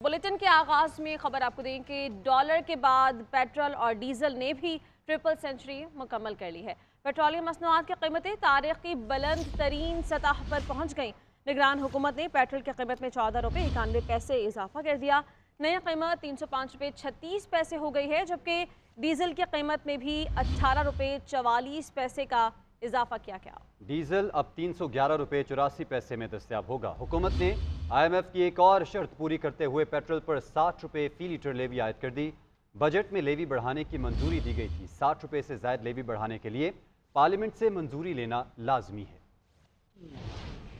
Bulletin के आगाज में खबर आपको दें कि डॉलर के बाद पेट्रोल और डीजल ने भी ट्रिपल सेंचुरी मुकम्मल कर ली है। पेट्रोलियम मसनूआत की कीमतें तारीख की बुलंद तरीन सतह पर पहुंच गईं। निगरान हुकूमत ने पेट्रोल की कीमत में 14 रुपये 91 पैसे इजाफा कर दिया। नई कीमत 305 रुपये 36 पैसे हो गई है, जबकि डीजल की कीमत में भी 18 रुपये 44 पैसे का इजाफा किया गया। डीजल अब 311 रुपये 84 पैसे में दस्तयाब होगा। हुकूमत ने IMF की एक और शर्त पूरी करते हुए पेट्रोल पर 60 रुपये फी लीटर लेवी आयद कर दी। बजट में लेवी बढ़ाने की मंजूरी दी गई थी। 60 रुपये से ज़ायद लेवी बढ़ाने के लिए पार्लियामेंट से मंजूरी लेना लाजमी है।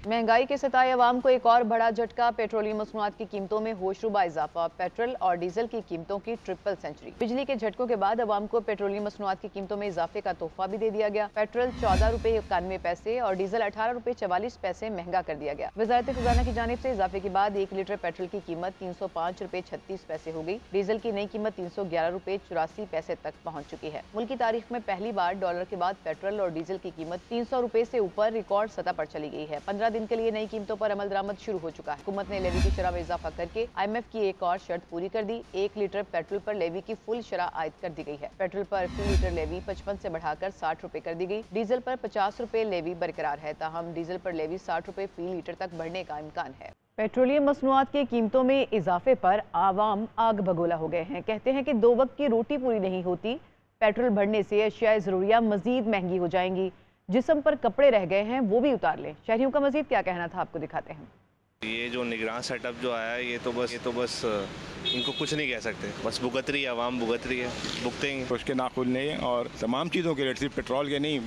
महंगाई के सताए अवाम को एक और बड़ा झटका। पेट्रोलियम मसनूआत की कीमतों में होशरुबा इजाफा। पेट्रोल और डीजल की कीमतों की ट्रिपल सेंचुरी। बिजली के झटकों के बाद अवाम को पेट्रोलियम मसनूआत की कीमतों में इजाफे का तोहफा भी दे दिया गया। पेट्रोल 14 रुपये 91 पैसे और डीजल 18 रुपये 44 पैसे महंगा कर दिया गया। वजारत खजाना की जानिब से इजाफे के बाद 1 लीटर पेट्रोल की कीमत 305 रुपये 36 पैसे हो गई। डीजल की नई कीमत 311 रुपये 84 पैसे तक पहुँच चुकी है। मुल्क की तारीख में पहली बार डॉलर के बाद पेट्रोल और डीजल की कीमत 300 रुपये से ऊपर रिकॉर्ड सतह पर चली गई है। 15 दिन के लिए नई कीमतों पर अमल दरामद शुरू हो चुका है। हुकूमत ने लेवी की शरह में इजाफा करके IMF की एक और शर्त पूरी कर दी। 1 लीटर पेट्रोल पर लेवी की फुल शरह आयद कर दी गई है। पेट्रोल पर फी लीटर लेवी 55 से बढ़ाकर 60 रुपए कर दी गई। डीजल पर 50 रुपए लेवी बरकरार है, ताहम डीजल पर लेवी 60 रुपए फी लीटर तक बढ़ने का इम्कान है। पेट्रोलियम मसनूआत की कीमतों में इजाफे पर आवाम आग बगोला हो गए हैं। कहते हैं कि 2 वक्त की रोटी पूरी नहीं होती। पेट्रोल बढ़ने से अशियाए ज़रूरिया मजीद महंगी हो जाएंगी। जिस्म पर कपड़े रह गए हैं वो भी उतार लें। शहरियों का मजीद क्या कहना था, आपको दिखाते हैं। ये जो निगरान सेटअप जो आया है, ये तो बस इनको कुछ नहीं कह सकते। बस भुगत रही है, आवाम भुगत रही है, भुगतेंगे। उसके ना खुलने और तमाम चीज़ों के रेट, सिर्फ पेट्रोल के नहीं,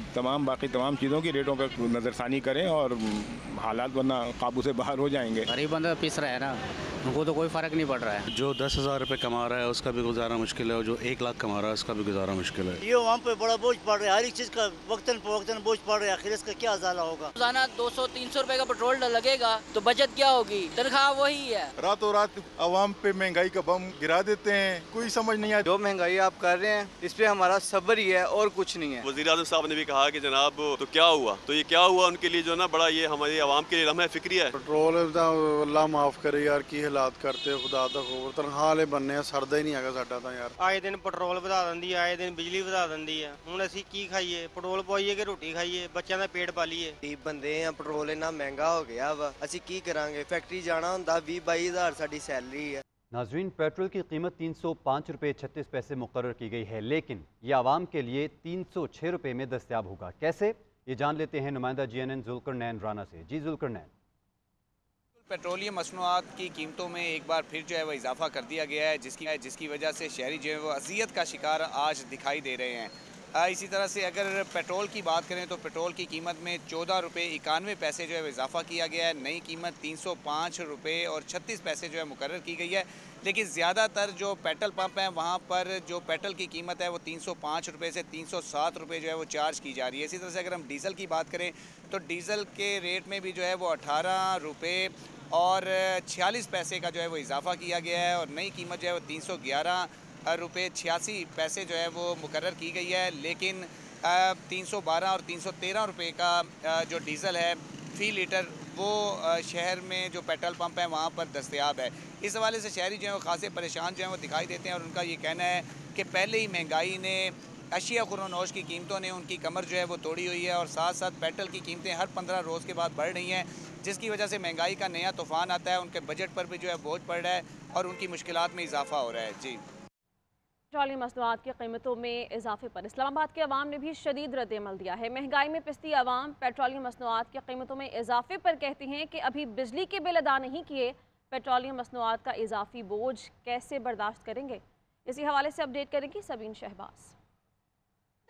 बाकी तमाम चीज़ों के रेटों पर नज़रसानी करें और हालात वरना काबू से बाहर हो जाएंगे। गरीब बंदा पिस रहा है ना, उनको तो कोई फ़र्क नहीं पड़ रहा है। जो 10,000 रुपये कमा रहा है उसका भी गुजारा मुश्किल है, और जो 1 लाख कमा रहा है उसका भी गुजारा मुश्किल है। ये वहाँ पे बड़ा बोझ पड़ रहा है, हर एक चीज़ का वक्तन बोझ पड़ रहा है। आखिर इसका क्या ज़ाला होगा। रोजाना 200-300 रुपए का पेट्रोल लगेगा तो बचत क्या होगी? तनख्वाह वही है। रातों रात आवाम पे महंगाई का बम गिरा देते हैं, कोई समझ नहीं आता। जो महंगाई आप कर रहे हैं इस पे हमारा सब्र ही है और कुछ नहीं है। वज़ीर आज़म साहब ने भी कहा कि जनाब तो क्या हुआ, तो ये क्या हुआ उनके लिए जो ना बड़ा ये हमारी आवाम के लिए लम्हा फिक्री है। पेट्रोल अल्लाह माफ करे यार, की हालात करते खुदा दा खौफ। तनख्वाह ले बनने सरदा ही नहीं है साडा तां यार। आए दिन पेट्रोल ਵਧਾ ਦਿੰਦੀ है, आए दिन बिजली ਵਧਾ ਦਿੰਦੀ है। ਹੁਣ ਅਸੀਂ ਕੀ ਖਾਈਏ? पेट्रोल ਪਵਾਈਏ ਕਿ ਰੋਟੀ ਖਾਈਏ? ਬੱਚਿਆਂ ਦਾ ਪੇਟ ਪਾਲੀਏ। गरीब बंदे हैं, पेट्रोल इतना महंगा हो गया वा, ਅਸੀਂ ਕੀ ਕਰਾਂਗੇ? फैक्ट्री जाना ਹੁੰਦਾ 20-22 हज़ार साडी सैलरी है। नाजरीन, पेट्रोल की कीमत 305 रुपये 36 पैसे मुकर्रर की गई है, लेकिन ये आवाम के लिए 306 रुपये में दस्तयाब होगा। कैसे, ये जान लेते हैं नुमाइंदा GNN जुल्करनैन राना से। जी जुल्करनैन। पेट्रोलियम मसनूआत की कीमतों में एक बार फिर जो है वो इजाफा कर दिया गया है, जिसकी वजह से शहरी जो है वो अजियत का शिकार आज दिखाई दे रहे हैं। इसी तरह से अगर पेट्रोल की बात करें तो पेट्रोल की कीमत में 14 रुपये 91 पैसे जो है वो इजाफा किया गया है। नई कीमत 305 रुपये और 36 पैसे जो है मुकर्रर की गई है, लेकिन ज़्यादातर जो पेट्रोल पंप हैं वहाँ पर जो पेट्रोल की कीमत है वो 305 रुपये से 307 रुपये जो है वो चार्ज की जा रही है। इसी तरह से अगर हम डीज़ल की बात करें तो डीज़ल के रेट में भी जो है वो 18 रुपये और 46 पैसे का जो है वो इजाफा किया गया है, और नई कीमत जो है वो 311 रुपये 86 पैसे जो है वो मुकर्रर की गई है। लेकिन 312 और 313 रुपये का जो डीज़ल है फ़ी लीटर वो शहर में जो पेट्रोल पंप है वहाँ पर दस्तयाब है। इस हवाले से शहरी जो है वो खासे परेशान जो है वो दिखाई देते हैं, और उनका ये कहना है कि पहले ही महंगाई ने अशिया खुर्नोश की कीमतों ने उनकी कमर जो है वो तोड़ी हुई है, और साथ साथ पेट्रोल की कीमतें हर 15 रोज़ के बाद बढ़ रही हैं, जिसकी वजह से महंगाई का नया तूफ़ान आता है। उनके बजट पर भी जो है बोझ पड़ रहा है और उनकी मुश्किलात में इजाफा हो रहा है। जी, पेट्रोलियम मसनूआत की कीमतों में इजाफे पर इस्लामाबाद के अवाम ने भी शदीद रद्द-ए-अमल दिया है। महंगाई में पिसती अवाम पेट्रोलियम मसनूआत की कीमतों में इजाफे पर कहती हैं कि अभी बिजली के बिल अदा नहीं किए, पेट्रोलियम मसनूआत का इजाफी बोझ कैसे बर्दाश्त करेंगे। इसी हवाले से अपडेट करेंगी सबीन शहबाज।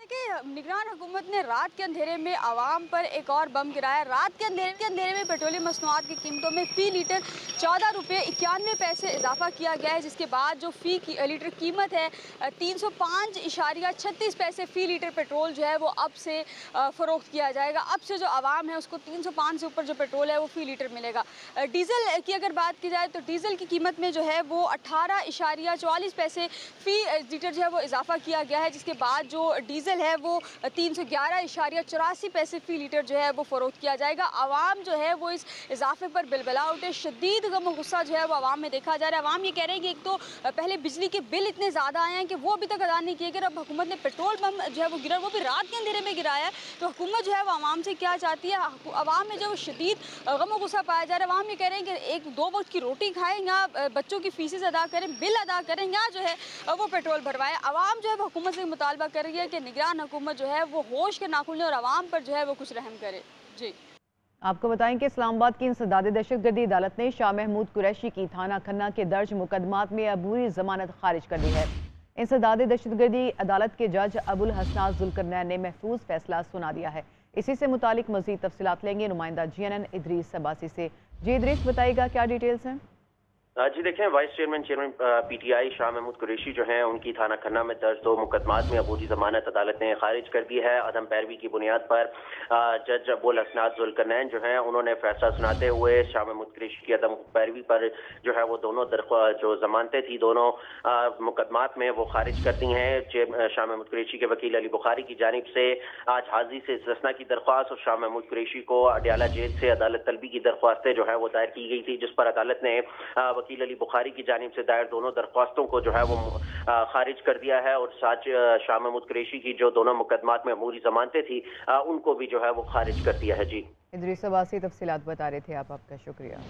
देखिए, निगरान हुकूमत ने रात के अंधेरे में आवाम पर एक और बम गिराया। रात के अंधेरे में पेट्रोलियम मसनूआत की कीमतों में फ़ी लीटर 14 रुपये 91 पैसे इजाफा किया गया है, जिसके बाद जो फ़ी लीटर कीमत है 305.36 पैसे फ़ी लीटर पेट्रोल जो है वो अब से फ़रोख्त किया जाएगा। अब से जो आवाम है उसको 305 से ऊपर जो पेट्रोल है वो फ़ी लीटर मिलेगा। डीज़ल की अगर बात की जाए तो डीज़ल की कीमत में जो है वो 18.44 पैसे फ़ी लीटर जो है वो इजाफा किया गया है, जिसके बाद जो डीज़ल डीजल है वो 311.84 पैसे फ़ी लीटर जो है वो फ़रोख्त किया जाएगा। आवाम जो है वो इस इजाफे पर बिलबिला उठे, शदीद गम गुस्सा जो है वो आवाम में देखा जा रहा है। आवाम ये कह रहे हैं कि एक तो पहले बिजली के बिल इतने ज़्यादा आए हैं कि वो अभी तक अदा नहीं किए गए। अब हुकूमत ने पेट्रोल बम जो है वो गिरा, वो भी रात के अंधेरे में गिराया है। तो हुकूमत जो है वो आवाम से क्या चाहती है? आवाम में जो शदीद गम गुस्सा पाया जा रहा है। आवाम ये कह रहे हैं कि एक दो वक्त की रोटी खाएं या बच्चों की फीसें अदा करें, बिल अदा करें या जो है वो पेट्रोल भरवाएं। आवाम जो है वो हुकूमत से मुतालबा कर रही है कि निगरान हुकूमत जो है वो होश के नाखून और आवाम पर जो है वो कुछ रहम करे। जी, आपको बताएं कि इस्लामाबाद की इंसदाद दहशतगर्दी अदालत ने शाह महमूद कुरैशी की थाना खन्ना के दर्ज मुकदमात में अबूरी जमानत खारिज कर दी है। इंसदाद दहशतगर्दी अदालत के जज अबुल हसनात जुल्करनैन ने महफूज फैसला सुना दिया है। इसी से मुतालिक मजीद तफसीलात लेंगे नुमाइंदा GNN इदरीस अब्बासी से। जी इदरीस, बताइएगा क्या डिटेल्स हैं? जी देखें, vice chairman PTI Shah Mahmood Qureshi जो हैं उनकी थाना खन्ना में दर्ज 2 मुकदमात में अबूरी जमानत अदालत ने खारिज कर दी है। अदम पैरवी की बुनियाद पर जज अबुल हसनात जुल्करनैन जो हैं उन्होंने फैसला सुनाते हुए शाह महमूद कुरैशी की अदम पैरवी पर जो है वो दोनों जो जमानतें थी दोनों मुकदमात में वो खारिज कर दी हैं। शाह महमूद कुरैशी के वकील अली बुखारी की जानिब से आज हाजिरी से इस्तिस्ना की दरख्वास्त और शाह महमूद कुरैशी को अडयाला जेल से अदालत तलबी की दरख्वास्तें जो है वो दायर की गई थी, जिस पर अदालत ने वकील अली बुखारी की जानिब से दायर दोनों दरख्वास्तों को जो है वो खारिज कर दिया है और साथ शाह महमूद कुरैशी की जो दोनों मुकदमात में अमूरी जमानतें थी उनको भी जो है वो खारिज कर दिया है। जी, इदरीस अब्बासी तफसीलात बता रहे थे आपका शुक्रिया।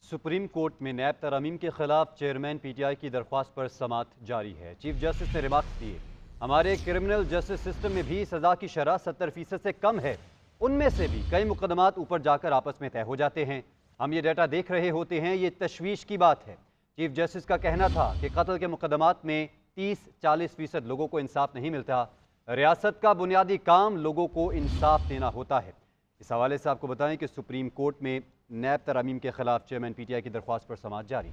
सुप्रीम कोर्ट में नैब तरमीम के खिलाफ चेयरमैन PTI की दरख्वास्त पर समाअत जारी है। चीफ जस्टिस ने रिमार्क्स दिए, हमारे क्रिमिनल जस्टिस सिस्टम में भी सजा की शरह 70% से कम है, उनमें से भी कई मुकदमात ऊपर जाकर आपस में तय हो जाते हैं। हम ये डाटा देख रहे होते हैं, ये तशवीश की बात है। चीफ जस्टिस का कहना था कि कत्ल के मुकदमात में 30-40% लोगों को इंसाफ नहीं मिलता। रियासत का बुनियादी काम लोगों को इंसाफ देना होता है। इस हवाले से आपको बताएं कि सुप्रीम कोर्ट में नैब तरमीम के खिलाफ चेयरमैन PTI की दरख्वास्त पर समाअत जारी।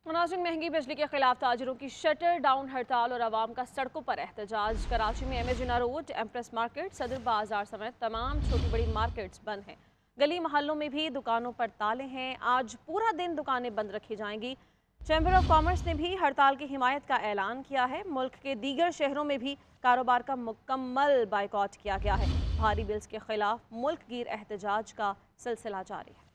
नाज़रीन, महंगी बिजली के खिलाफ ताजरों की शटर डाउन हड़ताल और आवाम का सड़कों पर एहतजाज। कराची में MA जिन्ना रोड, एम्प्रेस मार्केट, सदर बाजार समेत तमाम छोटी बड़ी मार्केट्स बंद हैं। गली मोहल्लों में भी दुकानों पर ताले हैं। आज पूरा दिन दुकानें बंद रखी जाएंगी। चैम्बर ऑफ कॉमर्स ने भी हड़ताल की हिमायत का ऐलान किया है। मुल्क के दीगर शहरों में भी कारोबार का मुकम्मल बाइकॉट किया गया है। भारी बिल्स के खिलाफ मुल्क गिर एहतजाज का सिलसिला जारी है।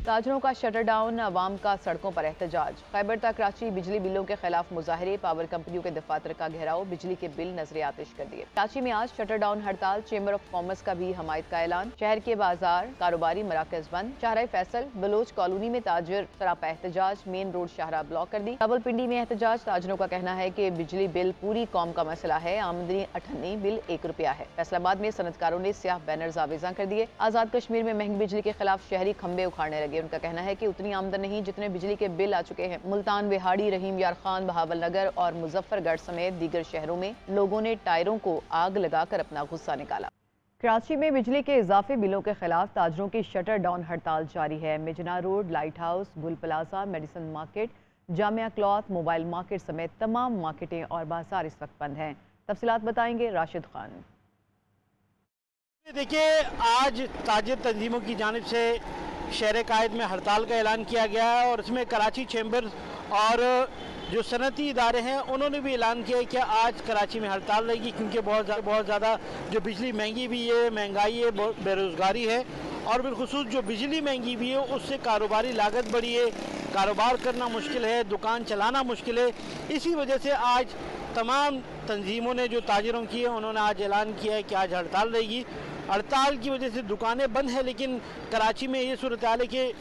ताजरों का शटर डाउन, अवाम का सड़कों पर एहतजाज। खैबर तक कराची बिजली बिलों के खिलाफ मुजाहरे, पावर कंपनियों के दफातर का घेराव, बिजली के बिल नजर आतिश कर दिए। कराची में आज शटर डाउन हड़ताल, चेंबर ऑफ कॉमर्स का भी हमायत का ऐलान। शहर के बाजार, कारोबारी मराकज बंद। शाहराह फैसल, बलोच कॉलोनी में ताजर सरापा एहतजाज, मेन रोड शाहराह ब्लॉक कर दी। रावलपिंडी में एहतजाज, ताजरों का कहना है कि बिजली बिल पूरी कौम का मसला है, आमदनी 98, बिल 1 रुपया है। फैसलाबाद में सनतकारों ने स्याह बैनर्स आवेजा कर दिए। आजाद कश्मीर में महंगी बिजली के खिलाफ शहरी खंबे उखाड़ने लगे। उनका कहना है कि उतनी आमदन नहीं जितने बिजली के बिल आ चुके हैं। मुल्तान, बिहाड़ी, रहीम यार खान, बहावल नगर और मुजफ्फरगढ़ समेत दीगर शहरों में लोगों ने टायरों को आग लगाकर अपना गुस्सा निकाला। कराची में बिजली के इजाफे बिलों के खिलाफ ताजरों की शटर डाउन हड़ताल जारी है। मिजना road, light house, Gul plaza, medicine market, Jamia cloth, mobile market समेत तमाम मार्केटें और बाजार इस वक्त बंद हैं। तफसीलात बताएंगे राशिद खान। देखिए, आज ताजिर तंजीमों की जानिब से शहर कायद में हड़ताल का ऐलान किया गया है और इसमें कराची चैम्बर और जो सनती इदारे हैं उन्होंने भी ऐलान किया है कि आज कराची में हड़ताल रहेगी, क्योंकि बहुत ज़्यादा जो बिजली महंगी भी है, महंगाई है, बेरोज़गारी है और बिलखुसूस जो बिजली महंगी भी है उससे कारोबारी लागत बढ़ी है, कारोबार करना मुश्किल है, दुकान चलाना मुश्किल है। इसी वजह से आज तमाम तंजीमों ने जो ताजिरों की है उन्होंने आज ऐलान किया है कि आज हड़ताल रहेगी। हड़ताल की वजह से दुकानें बंद हैं, लेकिन कराची में ये सूरत हाल है कि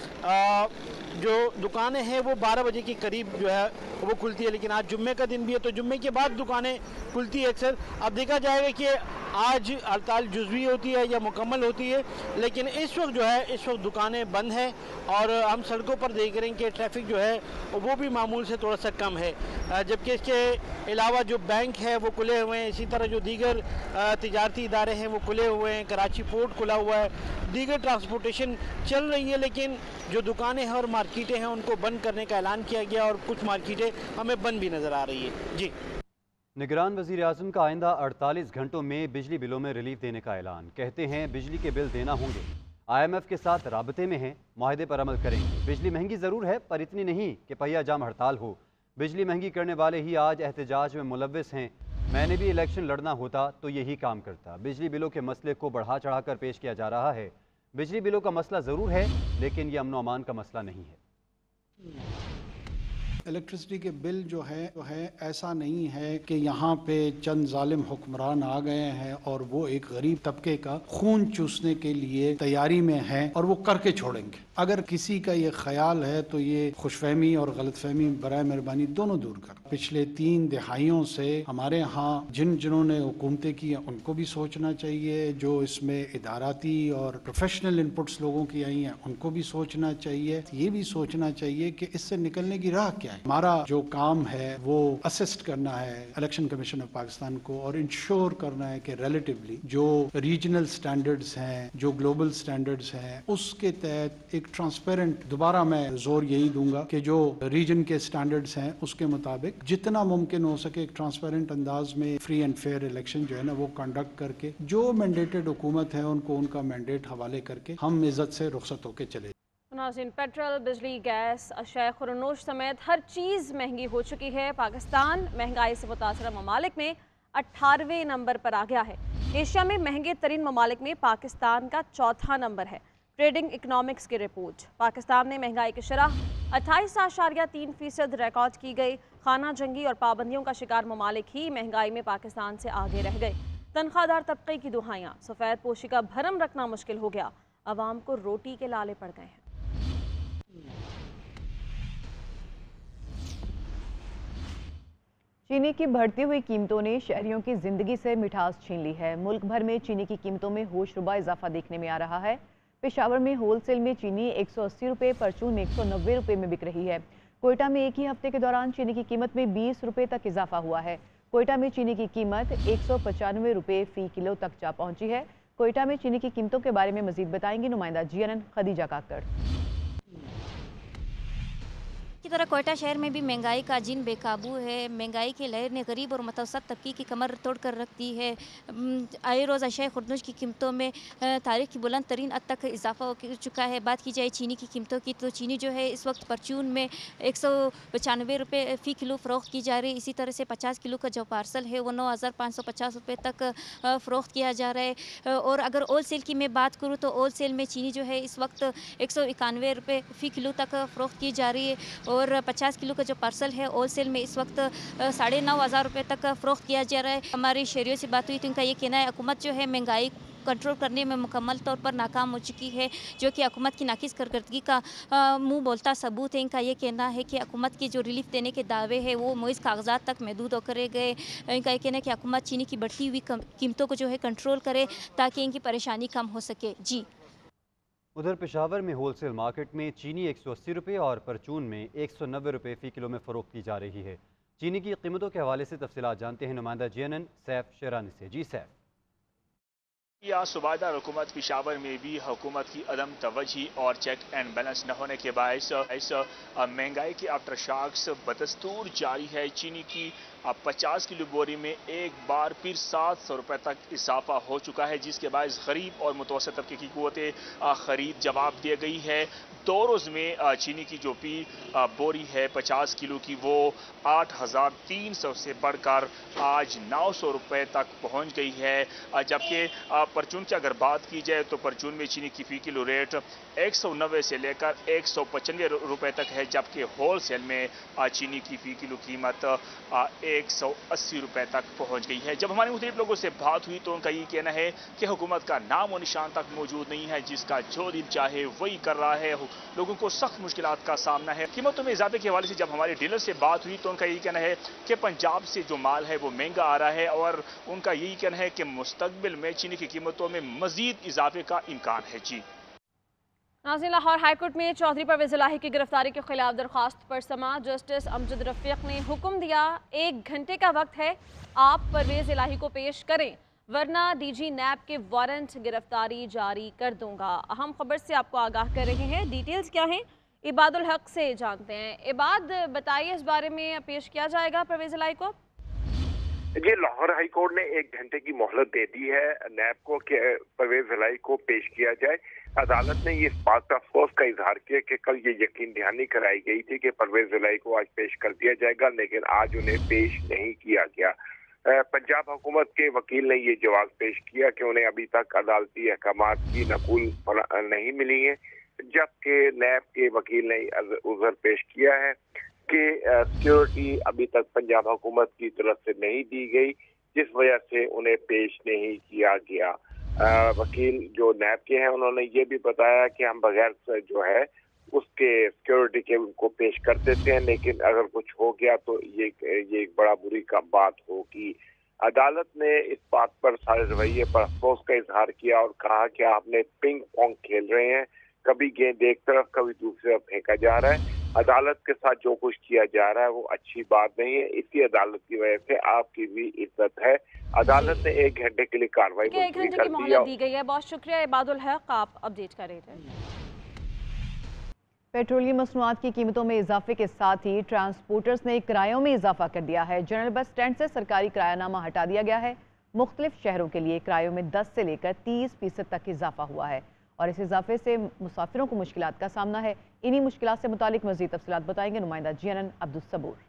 जो दुकानें हैं वो 12 बजे के करीब जो है वो खुलती है, लेकिन आज जुम्मे का दिन भी है तो जुम्मे के बाद दुकानें खुलती है अक्सर। अब देखा जाएगा कि आज हड़ताल जुज़वी होती है या मुकम्मल होती है, लेकिन इस वक्त दुकानें बंद हैं और हम सड़कों पर देख रहे हैं कि ट्रैफिक जो है वो भी मामूल से थोड़ा सा कम है। जबकि इसके अलावा जो बैंक है वो खुले हुए हैं, इसी तरह जो दीगर तिजारती इदारे हैं वो खुले हुए हैं, कराची पोर्ट खुला हुआ है, दीगर ट्रांसपोर्टेशन चल रही है, लेकिन जो दुकानें हैं और मार्केटें हैं उनको बंद करने का ऐलान किया गया और कुछ मार्केटें हमें बंद भी नज़र आ रही है। जी, निगरान वज़ीर आज़म का आइंदा 48 घंटों में बिजली बिलों में रिलीफ देने का ऐलान। कहते हैं बिजली के बिल देना होंगे। IMF के साथ राबते में हैं, मुआहदे पर अमल करेंगे। बिजली महंगी ज़रूर है पर इतनी नहीं कि पहिया जाम हड़ताल हो। बिजली महंगी करने वाले ही आज एहतजाज में मुलव्विस हैं। मैंने भी इलेक्शन लड़ना होता तो यही काम करता। बिजली बिलों के मसले को बढ़ा चढ़ाकर पेश किया जा रहा है। बिजली बिलों का मसला ज़रूर है लेकिन यह अमन अमान का मसला नहीं है। इलेक्ट्रिसिटी के बिल जो है ऐसा नहीं है कि यहाँ पे चंद जालिम हुक्मरान आ गए हैं और वो एक गरीब तबके का खून चूसने के लिए तैयारी में है और वो करके छोड़ेंगे। अगर किसी का ये ख्याल है तो ये खुशफहमी और गलतफहमी बराए मेहरबानी दोनों दूर कर। पिछले 3 दिहाइयों से हमारे यहाँ जिन्होंने हुकूमतें की हैं उनको भी सोचना चाहिए, जो इसमें इदाराती और प्रोफेशनल इनपुट्स लोगों की आई हैं उनको भी सोचना चाहिए। ये भी सोचना चाहिए कि इससे निकलने की राह क्या है। हमारा जो काम है वो असिस्ट करना है इलेक्शन कमीशन ऑफ पाकिस्तान को और इंश्योर करना है कि रिलेटिवली जो रीजनल स्टैंडर्ड्स हैं, जो ग्लोबल स्टैंडर्ड्स हैं, उसके तहत एक ट्रांसपेरेंट, दोबारा मैं जोर यही दूंगा कि जो रीजन के स्टैंडर्ड्स हैं उसके मुताबिक जितना मुमकिन हो सके एक ट्रांसपेरेंट अंदाज में फ्री एंड फेयर इलेक्शन जो है ना वो कंडक्ट करके जो मैंडेटेड हुकूमत है उनको उनका मैंडेट हवाले करके हम इज्जत से रुखसत होकर चले। नाज़रीन, पेट्रोल, बिजली, गैस, अशाए खुरनोश समेत हर चीज़ महंगी हो चुकी है। पाकिस्तान महंगाई से मुतासरा ममालिक में 18वें नंबर पर आ गया है। एशिया में महंगे तरीन ममालिक में पाकिस्तान का 4था नंबर है। ट्रेडिंग इकनॉमिक्स की रिपोर्ट, पाकिस्तान में महंगाई की शरह 28.3% रिकॉर्ड की गई। खाना जंगी और पाबंदियों का शिकार ममालिक ही महंगाई में पाकिस्तान से आगे रह गए। तनख्वाहदार तबके की दुहाइयाँ, सफ़ेद पोशी का भरम रखना मुश्किल हो गया। अवाम को रोटी के लाले पड़ गए हैं। चीनी की बढ़ती हुई कीमतों ने शहरियों की जिंदगी से मिठास छीन ली है। मुल्क भर में चीनी की कीमतों में होशरुबा इजाफा देखने में आ रहा है। पेशावर में होलसेल में चीनी 180 रुपये, परचून में 190 रुपये में बिक रही है। कोयटा में एक ही हफ्ते के दौरान चीनी की कीमत में 20 रुपये तक इजाफा हुआ है। कोयटा में चीनी की कीमत 195 रुपये फ़ी किलो तक जा पहुंची है। कोयटा में चीनी की कीमतों के बारे में मजीद बताएंगी नुमाइंदा GNN खदीजा काकड़। की तरह कोयटा शहर में भी महंगाई का जिन बेकाबू है। महंगाई की लहर ने गरीब और मुतवसत तबके की कमर तोड़ कर रख दी है। आए रोज़ अशाए खुरनुश की कीमतों में तारीख की बुलंद तरीन हद तक इजाफा हो चुका है। बात की जाए चीनी की कीमतों की तो चीनी जो है इस वक्त परचून में 195 रुपये फ़ी किलो फ़रोख्त की जा रही है। इसी तरह से 50 किलो का जो पार्सल है वो 9,550 रुपये तक फ़रोख्त किया जा रहा है। और अगर होल सेल की मैं बात करूँ तो होल सेल में चीनी जो है इस वक्त 191 रुपये फ़ी किलो तक फ़रोख्त की जा रही है। और 50 किलो का जो पार्सल है होल सेल में इस वक्त 9,500 रुपये तक फ़रोख्त किया जा रहा है। हमारे शहरियों से बात हुई तो उनका ये कहना है हुकूमत जो है महंगाई कंट्रोल करने में मुकम्मल तौर पर नाकाम हो चुकी है, जो कि हुकूमत की नाकिस कारकर्दगी का मुंह बोलता सबूत है। इनका ये कहना है कि हुकूमत के जो रिलीफ देने के दावे हैं वो महज कागजात तक महदूद होकर गए। इनका ये कहना है कि हुकूमत चीनी की बढ़ती हुई कीमतों को जो है कंट्रोल करे ताकि इनकी परेशानी कम हो सके। जी, उधर पेशावर में होलसेल मार्केट में चीनी 180 रुपये और परचून में 190 रुपये फ़ी किलो में फ़रोख्त की जा रही है। चीनी की कीमतों के हवाले से तफसीलात जानते हैं नुमाइंदा GNN सैफ शेरानी से। जी सैफ। या सूबादार हुकूमत पेशावर में भी हुकूमत की अदम तवज्जी और चेक एंड बैलेंस न होने के बायस महंगाई के आफ्टर शॉक्स बदस्तूर जारी है। चीनी की 50 किलो बोरी में एक बार फिर 700 रुपये तक इजाफा हो चुका है, जिसके बायस गरीब और मुतवसत तबके की कुव्वते खरीद जवाब दे गई है। 2 रोज़ में चीनी की जो भी बोरी है 50 किलो की वो 8,300 से बढ़कर आज 900 रुपये तक पहुंच गई है। जबकि परचून की अगर बात की जाए तो परचून में चीनी की फ़ी किलो रेट 190 से लेकर 195 रुपये तक है, जबकि होल सेल में चीनी की फ़ी किलो कीमत 180 रुपये तक पहुंच गई है। जब हमारे मुख्तलिफ लोगों से बात हुई तो उनका ये कहना है कि हुकूमत का नाम और निशान तक मौजूद नहीं है, जिसका जो दिल चाहे वही कर रहा है। लोगों को सख्त मुश्किलात का सामना है। कीमतों में इजाफे के हवाले से जब हमारे डीलर से बात हुई तो उनका यही कहना है कि पंजाब से जो माल है वो महंगा आ रहा है और उनका यही कहना है कि मुस्तकबिल में चीनी की कीमतों में मजीद इजाफे का इम्कान है। जी, नाज़रीन, लाहौर हाईकोर्ट में चौधरी परवेज़ इलाही की गिरफ्तारी के खिलाफ दरख्वास्त पर समा जस्टिस अमजद रफीक ने हुक्म दिया 1 घंटे का वक्त है, आप परवेज़ इलाही को पेश करें वरना DG नैब के वारंट गिरफ्तारी जारी कर दूंगा। अहम खबर से आपको आगाह कर रहे हैं। डिटेल्स क्या हैं इबादुल हक से जानते हैं। इबाद, बताइए इस बारे में पेश किया जाएगा परवेज़ इलाही को। जी, लाहौर हाई कोर्ट ने 1 घंटे की मोहलत दे दी है नैब को कि परवेज इलाही को पेश किया जाए। अदालत ने ये इस बात का अफसोस का इजहार किया कि कल ये यकीन दहानी कराई गई थी कि परवेज इलाही को आज पेश कर दिया जाएगा, लेकिन आज उन्हें पेश नहीं किया गया। पंजाब हुकूमत के वकील ने ये जवाब पेश किया कि उन्हें अभी तक अदालती अहकामात की नकूल नहीं मिली है, जबकि नैब के वकील ने उज़र पेश किया है कि सिक्योरिटी अभी तक पंजाब हुकूमत की तरफ से नहीं दी गई, जिस वजह से उन्हें पेश नहीं किया गया। वकील जो नैब के हैं उन्होंने ये भी बताया कि हम बगैर जो है उसके सिक्योरिटी के उनको पेश कर देते हैं, लेकिन अगर कुछ हो गया तो ये एक बड़ा बुरी का बात होगी। अदालत ने इस बात पर सारे रवैये पर अफसोस का इजहार किया और कहा कि आपने पिंग पोंग खेल रहे हैं, कभी गेंद एक तरफ कभी दूसरी तरफ फेंका जा रहा है। अदालत के साथ जो कुछ किया जा रहा है वो अच्छी बात नहीं है, इसी अदालत की वजह से आपकी भी इज्जत है। अदालत ने 1 घंटे के लिए कार्रवाई मुलतवी कर दी है। दी गई है। बहुत शुक्रिया इबादुल हक, आप अपडेट कर रहे थे। पेट्रोलियम मसनूआत की कीमतों में इजाफे के साथ ही ट्रांसपोर्टर्स ने किरायों में इजाफा कर दिया है। जनरल बस स्टैंड से सरकारी किरायानामा हटा दिया गया है। मुख्तलिफ शहरों के लिए किरायों में 10 से लेकर 30% तक इजाफा हुआ है और इस इजाफे से मुसाफिरों को मुश्किलात का सामना है। इन्हीं मुश्किलात से मुतालिक मज़ीद तफसीलात बताएंगे नुमाइंदा GNN अब्दुल सबूर।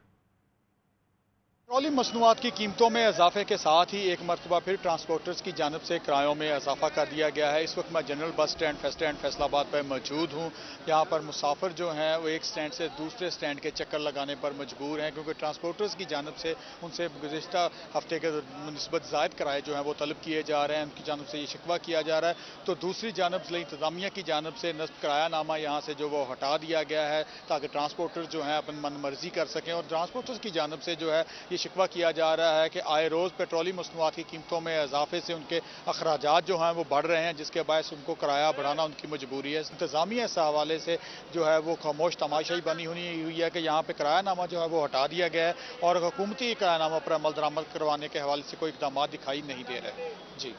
पेट्रोलियम मसनूआत की कीमतों में इजाफे के साथ ही एक मरतबा फिर ट्रांसपोर्टर्स की जानब से किरायों में इजाफा कर दिया गया है। इस वक्त मैं जनरल बस स्टैंड फैसलाबाद पर मौजूद हूँ। यहाँ पर मुसाफिर जो हैं वो एक स्टैंड से दूसरे स्टैंड के चक्कर लगाने पर मजबूर हैं, क्योंकि ट्रांसपोर्टर्स की जानब से उनसे गुज़िश्ता हफ्ते के निस्बत ज़ायद किराए जो हैं वो तलब किए जा रहे हैं, उनकी जानब से ये शिकवा किया जा रहा है। तो दूसरी जानब से इंतज़ामिया की जानब से नस्ब किरायानामा यहाँ से जो वो हटा दिया गया है ताकि ट्रांसपोर्टर्स जो हैं अपन मन मर्जी कर सकें। और ट्रांसपोर्टर्स की जानब से जो है शिकवा किया जा रहा है कि आए रोज़ पेट्रोलियम मसनूआत की कीमतों में इजाफे से उनके अखराजात जो हैं वो बढ़ रहे हैं, जिसके बायस उनको किराया बढ़ाना उनकी मजबूरी है। इंतज़ामिया इस हवाले से जो है वो खामोश तमाशाई बनी हुई है कि यहाँ पे किरायानामा जो है वो हटा दिया गया है और हुकूमती किरायानामा पर अमल दरामद करवाने के हवाले से कोई इक़दाम दिखाई नहीं दे रहे। जी,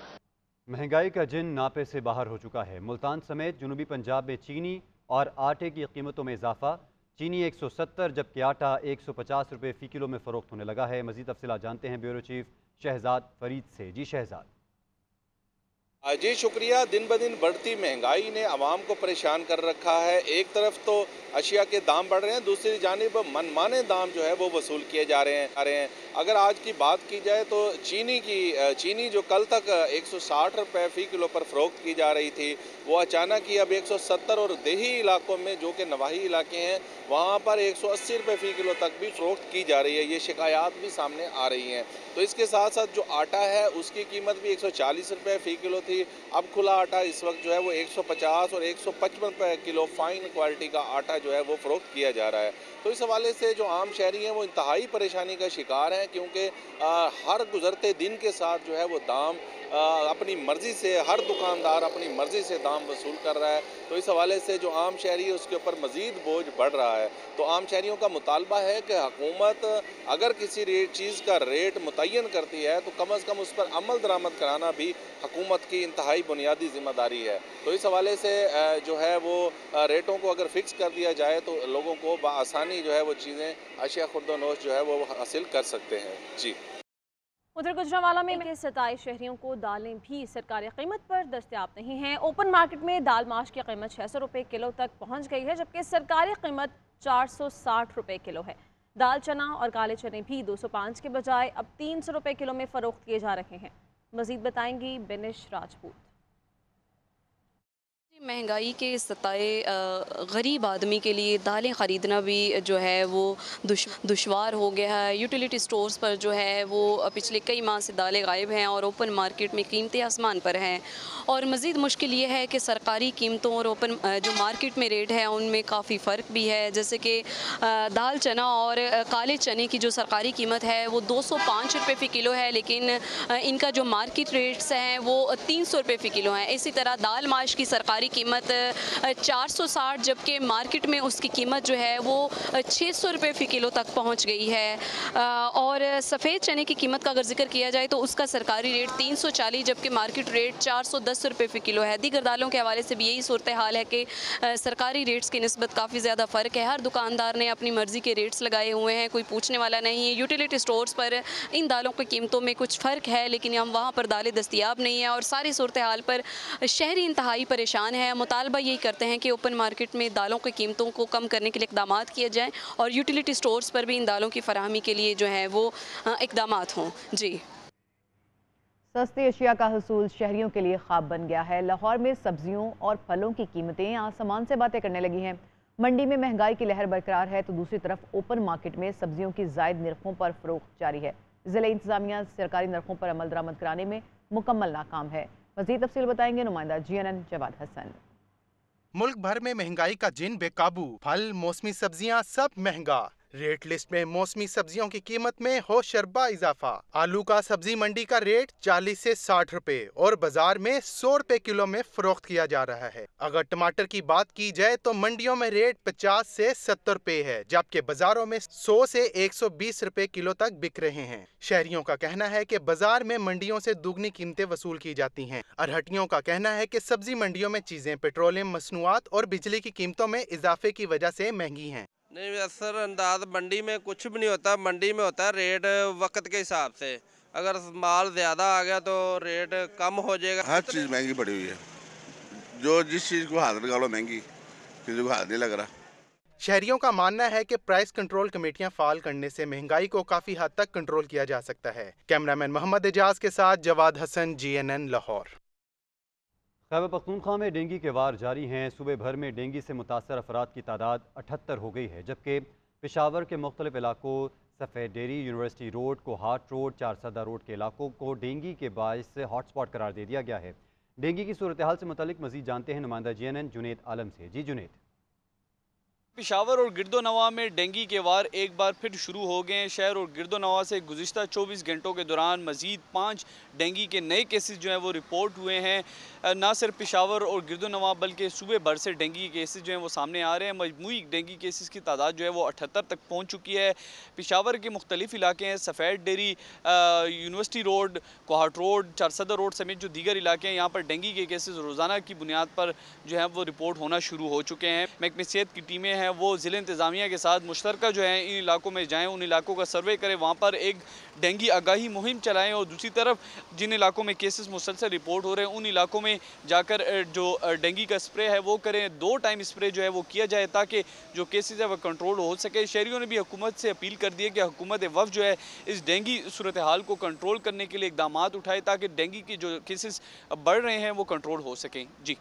महंगाई का जिन नापे से बाहर हो चुका है। मुल्तान समेत जनूबी पंजाब में चीनी और आटे की कीमतों में इजाफा। चीनी 170 जबकि आटा 150 रुपये फ़ी किलो में फ़रोख्त होने लगा है। मज़ीद तफसीलात जानते हैं ब्यूरो चीफ शहजाद फरीद से। जी शहजाद। जी शुक्रिया। दिन ब दिन बढ़ती महंगाई ने आवाम को परेशान कर रखा है। एक तरफ तो अशिया के दाम बढ़ रहे हैं, दूसरी जानिब मनमाने दाम जो है वो वसूल किए जा रहे हैं। अगर आज की बात की जाए तो चीनी जो कल तक 160 रुपये फ़ी किलो पर फ़रोख्त की जा रही थी, वो अचानक ही अब 170 और देही इलाकों में जो कि नवाही इलाके हैं वहाँ पर 180 रुपये फ़ी किलो तक भी फ़रोख्त की जा रही है। ये शिकायत भी सामने आ रही हैं। तो इसके साथ साथ जो आटा है उसकी कीमत भी 140 रुपये फ़ी किलो थी, अब खुला आटा इस वक्त जो है वो 150 और 155 रुपये किलो फाइन क्वालिटी का आटा जो है वो फ़रोख्त किया जा रहा है। तो इस हवाले से जो आम शहरी हैं वो इंतहाई परेशानी का शिकार हैं, क्योंकि हर गुजरते दिन के साथ जो है वो दाम अपनी मर्ज़ी से, हर दुकानदार अपनी मर्ज़ी से दाम वसूल कर रहा है। तो इस हवाले से जो आम शहरी है उसके ऊपर मज़ीद बोझ बढ़ रहा है। तो आम शहरियों का मुतालबा है कि हुकूमत अगर किसी चीज़ का रेट मुतय्यन करती है तो कम अज़ कम उस पर अमल दरामद कराना भी हुकूमत की इंतहाई बुनियादी ज़िम्मेदारी है। तो इस हवाले से जो है वो रेटों को अगर फ़िक्स कर दिया जाए तो लोगों को बआसानी जो है वो चीज़ें अशिया खुर्दोनोश जो है वो हासिल कर सकते हैं। जी, उधर गुजरांवाला में 27 शहरियों को दालें भी सरकारी कीमत पर दस्तयाब नहीं हैं। ओपन मार्केट में दाल माश की कीमत 600 रुपये किलो तक पहुंच गई है, जबकि सरकारी कीमत 460 रुपये किलो है। दाल चना और काले चने भी 205 के बजाय अब 300 रुपये किलो में फ़रोख्त किए जा रहे हैं। मज़ीद बताएंगी बिनिश राजपूत। महंगाई के सताए गरीब आदमी के लिए दालें ख़रीदना भी जो है वो दुश्वार हो गया है। यूटिलिटी स्टोर्स पर जो है वो पिछले कई माह से दालें गायब हैं और ओपन मार्केट में कीमतें आसमान पर हैं। और मज़ीद मुश्किल ये है कि सरकारी कीमतों और ओपन जो मार्केट में रेट है उनमें काफ़ी फ़र्क भी है। जैसे कि दाल चना और काले चने की जो सरकारी कीमत है वो 205 रुपये फ़ी किलो है, लेकिन इनका जो मार्केट रेट्स हैं वो 300 रुपये फ़ी किलो हैं। इसी तरह दाल माश की सरकारी कीमत कीमत 460, जबकि मार्केट में उसकी कीमत जो है वो 600 रुपये फ़ी किलो तक पहुँच गई है। और सफ़ेद चने की कीमत का अगर जिक्र किया जाए तो उसका सरकारी रेट 340, जबकि मार्केट रेट 410 रुपये फ़ी किलो है। दीगर दालों के हवाले से भी यही सूरत हाल है कि सरकारी रेट्स की निस्बत काफ़ी ज़्यादा फ़र्क है। हर दुकानदार ने अपनी मर्ज़ी के रेट्स लगाए हुए हैं, कोई पूछने वाला नहीं है। यूटिलिटी स्टोर्स पर इन दालों की कीमतों में कुछ फ़र्क है, लेकिन हम वहाँ पर दालें दस्तियाब नहीं है और सारी सूरत हाल पर शहरी इंतहाई परेशान है। मुतालबा यही करते हैं कि ओपन मार्केट में दालों की कीमतों को कम करने के लिए इक़दाम किए जाएँ और यूटिलिटी स्टोर्स पर भी इन दालों की फराहमी के लिए जो है वो इक़दाम हों। जी, सस्ती अशिया का हसूल शहरियों के लिए ख्वाब बन गया है। लाहौर में सब्जियों और फलों की कीमतें आसमान से बातें करने लगी हैं। मंडी में महंगाई की लहर बरकरार है तो दूसरी तरफ ओपन मार्केट में सब्जियों की जायद नरखों पर फरोख्त जारी है। ज़िला इंतजामिया सरकारी नरखों पर अमल दरामद कराने में मुकम्मल नाकाम है। मज़ीद तफसील बताएंगे नुमाइंदा GNN जवाद हसन। मुल्क भर में महंगाई का जिन बेकाबू, फल मौसमी सब्जियां सब महंगा। रेट लिस्ट में मौसमी सब्जियों की कीमत में हो शरबा इजाफा। आलू का सब्जी मंडी का रेट 40 से 60 रुपए और बाजार में 100 रुपए किलो में फरोख्त किया जा रहा है। अगर टमाटर की बात की जाए तो मंडियों में रेट 50 से 70 रुपए है, जबकि बाजारों में 100 से 120 रुपए किलो तक बिक रहे हैं। शहरियों का कहना है कि बाजार में मंडियों से दुगनी कीमतें वसूल की जाती हैं। अरहटियों का कहना है कि सब्जी मंडियों में चीजें पेट्रोलियम मसनूआत और बिजली की कीमतों में इजाफे की वजह से महंगी हैं। नहीं, असर अंदाज मंडी में कुछ भी नहीं होता। मंडी में होता है रेट वक्त के हिसाब से। अगर माल ज़्यादा आ गया तो रेट कम हो जाएगा। हर चीज़ महंगी पड़ी हुई है, जो जिस चीज़ को हाथ लगा लो महंगी, किसी को हाथ नहीं लग रहा। शहरियों का मानना है कि प्राइस कंट्रोल कमेटियां फाल करने से महंगाई को काफ़ी हद तक कंट्रोल किया जा सकता है। कैमरामैन मोहम्मद एजाज के साथ जवाद हसन, GNN लाहौर। खैबर पख्तूनख्वा में डेंगू के वार जारी हैं। सूबे भर में डेंगू से मुतासर अफराद की तादाद 78 हो गई है, जबकि पेशावर के मुख्तलिफ इलाकों सफ़ेद dairy, university road, Kohat road, Charsadda road के इलाकों को डेंगू के बायस से हॉटस्पॉट करार दे दिया गया है। डेंगू की सूरत हाल से मुतालिक मज़ीद जानते हैं नुमाइंदा GNN जुनेद आलम से। जी जुनेद। पेशावर और गिरदोनवा में डेंगू के वार एक बार फिर शुरू हो गए हैं। शहर और गिरदोनवा से गुज़िश्ता 24 घंटों के दौरान मज़ीद 5 डेंगू के नए केसेस जो हैं वो रिपोर्ट हुए हैं। ना सिर्फ पेशावर और गिरदोनवा बल्कि सूबे भर से डेंगू के केसेस जो हैं वो सामने आ रहे हैं। मजमूई डेंगू केसेस की तादाद जो है वो 78 तक पहुँच चुकी है। पेशावर के मुख्तलिफ इलाके हैं, सफ़ेद dairy, university road, Kohat road, Charsadda road समेत जो दीगर इलाके हैं, यहाँ पर डेंगू के केसेस रोज़ाना की बुनियाद पर जो है वो रिपोर्ट होना शुरू हो चुके हैं। महकमे सेहत की टीमें हैं वो ज़िला इंतज़ामिया के साथ मुश्तरका जो है इन इलाकों में जाएँ, उन इलाकों का सर्वे करें, वहाँ पर एक डेंगू आगाही मुहिम चलाएँ और दूसरी तरफ जिन इलाकों में केसेस मुसलसल रिपोर्ट हो रहे हैं उन इलाकों में जाकर जो डेंगू का स्प्रे है वो करें। 2 टाइम स्प्रे जो है वो किया जाए ताकि जो केसेस है वो कंट्रोल हो सके। शहरियों ने भी हुकूमत से अपील कर दी है कि हुकूमत वफ़ जो है इस डेंगू सूरत हाल को कंट्रोल करने के लिए इकदाम उठाए ताकि डेंगू के जो केसेस बढ़ रहे हैं वो कंट्रोल हो सकें। जी।